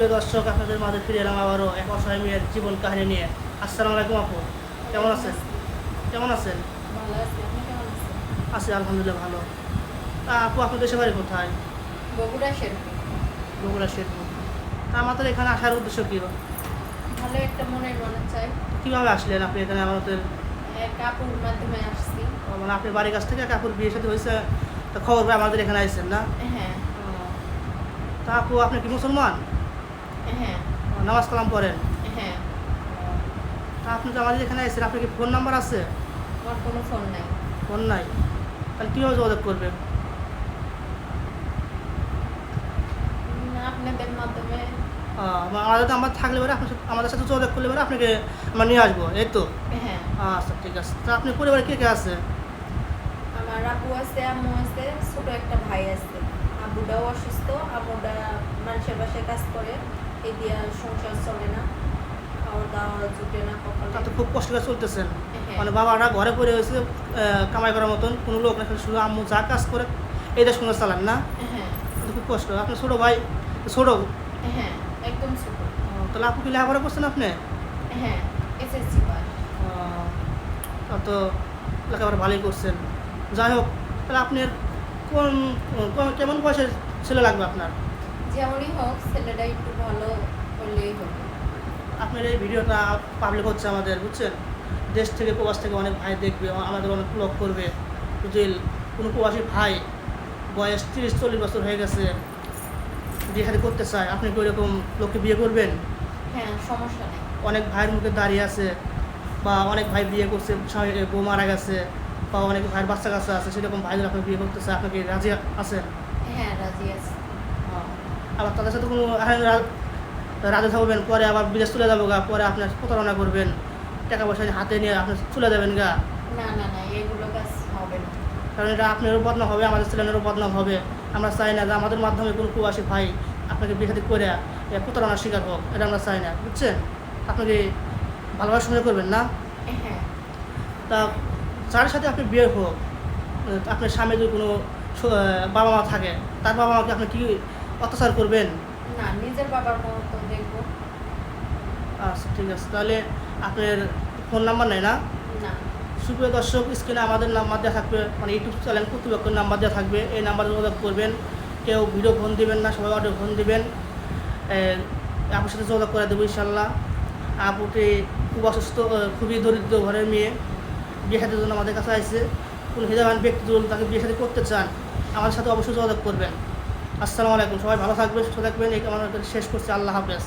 প্রিয় দর্শক, আপনাদের মাঝে ফিরে এলাম আবারও এক অসহায় মেয়ের জীবন কাহিনী নিয়ে। আসসালামু আলাইকুম আপু, কেমন আছেন? কেমন আছেন? ভালো আছি। আপনি কেমন আছেন? আছি আলহামদুলিল্লাহ ভালো। তা আপু, আপনার দেশের বাড়ি কোথায়? বগুড়া শেরপুর। বগুড়া শেরপুর। তা আমাদের এখানে আসার উদ্দেশ্য কী? ভালো একটা মনের মানুষ চাই। কীভাবে আসলেন আপনি এখানে আমাদের? কাপুর মাধ্যমে আসছি। মানে আপনার বাড়ির কাছ থেকে কাকুর বিয়ের সাথে হয়েছে, তা খবর পেয়ে আমাদের এখানে আসছেন না? হ্যাঁ তা আপু, আপনি কি মুসলমান? হ্যাঁ নামাজ কালাম পড়েন? হ্যাঁ। তা আপনি তো আমাদের এখানে আসছেন, আপনার কি ফোন নাম্বার আছে? আমার কোনো ফোন নাই। ফোন নাই? তাহলে কীভাবে যোগাযোগ করবেন? আপনাদের মাধ্যমে। আমাদের নাম্বার থাকলে পরে আমাদের সাথে যোগাযোগ করলে পরে আপনাকে আমরা নিয়ে আসবো, এই তো? হ্যাঁ। আচ্ছা ঠিক আছে। তা আপনি পরিবারে কে কে আছে? আমার আপু আছে, আম্মু আছে, ছোট একটা ভাই আছে। আব্বুটাও অসুস্থ। আম্মুটা মানুষের বাসায় কাজ করে, এই দিয়া সংসার চলে না, খাওয়া দাওয়া জুটে না তা কপালে। তো খুব কষ্ট করে চলতেছেন। হ্যাঁ। মানে বাবারা ঘরে পড়ে হয়েছে, কামাই করার মতন কোনো লোক না, শুধু আম্মু যা কাজ করে এইটা শুনে চালান না? হ্যাঁ তো খুব কষ্ট। আপনার ছোটো ভাই? ছোটো? হ্যাঁ, একদম ছোট। তাহলে আপু কি লেখাপড়া করছেন আপনি? হ্যাঁ, এসএসসি পাস। তো লেখাপড়া ভালোই করছেন। যাই হোক, তাহলে আপনার কোন কেমন বয়সের ছেলে লাগবে আপনার? যেমনই হোক, ছেলেটা একটু ভালো হলেই হবে। আপনার এই ভিডিওটা পাবলিক হচ্ছে আমাদের, বুঝছেন? দেশ থেকে প্রবাস থেকে অনেক ভাই দেখবে, আমাদের অনেক ব্লগ করবে। যদি কোনো প্রবাসী ভাই বয়স 30-40 বছর হয়ে গেছে, বিয়ে শাদী করতে চায়, আপনি কি ওইরকম লোককে বিয়ে করবেন? হ্যাঁ, সমস্যা নেই। অনেক ভাইয়ের মুখে দাঁড়িয়ে আছে, বা অনেক ভাই বিয়ে করছে, স্বামী বউ মারা গেছে, বা অনেক ভাইয়ের বাচ্চা কাচ্চা আছে, সেরকম ভাইদের আপনি বিয়ে করতে চায়, আপনাকে রাজি আছেন? হ্যাঁ, রাজি আছি। আবার তাদের সাথে কোনো রাজি থাকবেন, পরে আবার বিদেশ চলে যাবো গা, পরে আপনার প্রতারণা করবেন, টাকা পয়সা হাতে নিয়ে আপনি চলে যাবেন গা। না না না, এগুলো কাজ হবে না। কারণ এটা আপনারও বদনাম হবে, আমাদের ছেলেমেয়েরও বদনাম হবে। আমরা চাই না যে আমাদের মাধ্যমে কোনো প্রবাসী ভাই আপনাকে বিয়ে শাদী করে প্রতারণার শিকার হোক, এটা আমরা চাই না, বুঝছেন? আপনাকে ভালোভাবে সঙ্গে করবেন না? হ্যাঁ। তা যার সাথে আপনি বিয়ে হোক, আপনার স্বামী যদি কোনো বাবা মা থাকে, তার বাবা মাকে আপনি কি অত্যাচার করবেন? না, নিজের বাবার মতো দেখবো। আচ্ছা ঠিক আছে। তাহলে আপনার ফোন নাম্বার নেই না? না। সুপ্রিয় দর্শক, স্ক্রিনে আমাদের নাম্বার দেওয়া থাকবে, মানে ইউটিউব চ্যানেল কর্তৃপক্ষের নাম্বার দেওয়া থাকবে, এই নাম্বারে যোগাযোগ করবেন। কেউ ভিডিও ফোন দিবেন না, সবাই অডিও ফোন দিবেন। আপুর সাথে যোগাযোগ করে দেবো ইনশাল্লাহ। আপুটি খুব অসুস্থ, খুবই দরিদ্র ঘরের মেয়ে, বিয়ে শাদীর জন্য আমাদের কাছে আসছে। কোনো হৃদয়বান ব্যক্তি যদি তাকে বিয়ে শাদী করতে চান, আমাদের সাথে অবশ্যই যোগাযোগ করবেন। আসসালামু আলাইকুম। সবাই ভালো থাকবেন, সুস্থ থাকবেন। এই আমাদের শেষ করছি। আল্লাহ হাফেজ।